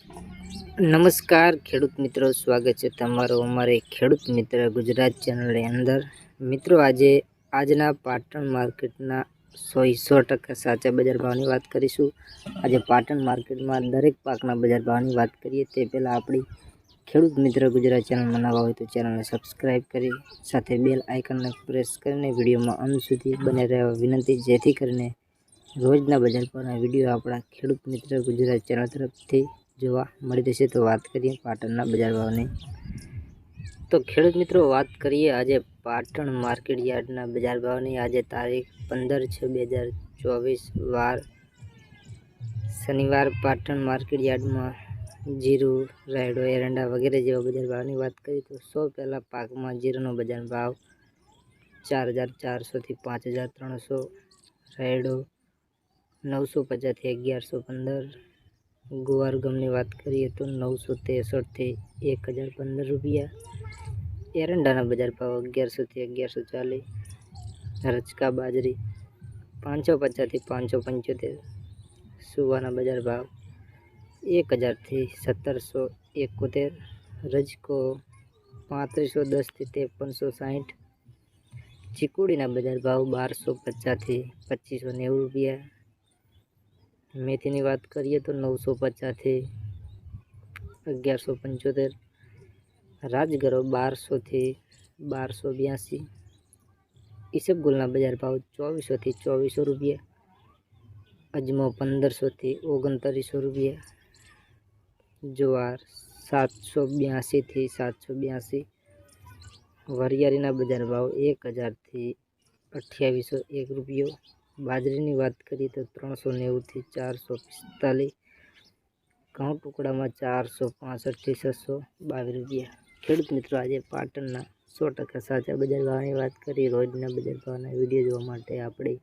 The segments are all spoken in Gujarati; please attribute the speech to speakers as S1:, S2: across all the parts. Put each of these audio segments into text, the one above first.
S1: નમસ્કાર ખેડૂત મિત્રો, સ્વાગત છે તમારું અમારે ખેડૂત મિત્ર ગુજરાત ચેનલની અંદર। મિત્રો આજના પાટણ માર્કેટના 100% સાચા બજાર ભાવની વાત કરીશું। આજે પાટણ માર્કેટમાં દરેક પાકના બજાર ભાવની વાત કરીએ તે પહેલાં આપણી ખેડૂત મિત્ર ગુજરાત ચેનલમાં નવા હોય તો ચેનલને સબસ્ક્રાઈબ કરી સાથે બેલ આઇકનને પ્રેસ કરીને વિડીયોમાં અંત સુધી બને રહેવા વિનંતી, જેથી કરીને રોજના બજાર ભાવના વિડીયો આપણા ખેડૂત મિત્ર ગુજરાત ચેનલ તરફથી જોવા મળી રહેશે। તો વાત કરીએ પાટણના બજાર ભાવની। તો ખેડૂત મિત્રો વાત કરીએ આજે પાટણ માર્કેટ યાર્ડના બજાર ભાવની। આજે તારીખ 15/6/2024 વાર શનિવાર પાટણ માર્કેટ યાર્ડમાં જીરું, રાયડો, એરંડા વગેરે જેવા બજાર ભાવની વાત કરીએ તો સૌ પહેલાં પાકમાં જીરુંનો બજાર ભાવ 4400 થી 5300, રાયડો 950 થી 1115, ગુવાર ગમની વાત કરીએ તો 963 થી 1015 રૂપિયા, એરંડાના બજાર ભાવ 1100 થી 1140, રચકા બાજરી 550 થી 575, સુવાના બજાર ભાવ 1000 થી 1771, રજકો 3510 થી 5360, ચીકુડીના બજાર ભાવ 1250 થી 2590 રૂપિયા, મેથીની વાત કરીએ તો 950 થી 1175, રાજગરો 1200 થી 1282, ઈસબગુલના બજાર ભાવ 2400 થી 2400 રૂપિયા, અજમો 1500 થી 2900 રૂપિયા, જુવાર 782 થી 782, વરિયાળીના બજાર ભાવ 1000 થી 2801 રૂપિયો, બાજરીની વાત કરીએ તો 390 થી 445, ઘઉં ટુકડામાં 465 થી 622 રૂપિયા। ખેડૂત મિત્રો આજે પાટણના 100% સાચા બજાર ભાવની વાત કરી। રોજના બજાર ભાવના વિડીયો જોવા માટે આપણી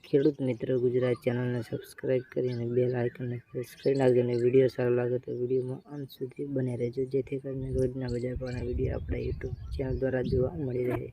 S1: ખેડૂત મિત્ર ગુજરાત ચેનલને સબસ્ક્રાઈબ કરીને બેલ આઇકનને પ્રેસ કરી નાખજો અને વિડીયો સારો લાગે તો વિડીયોમાં અંત સુધી બને રહેજો, જેથી કરીને રોજના બજાર ભાવના વિડીયો આપણા યુટ્યુબ ચેનલ દ્વારા જોવા મળી રહે।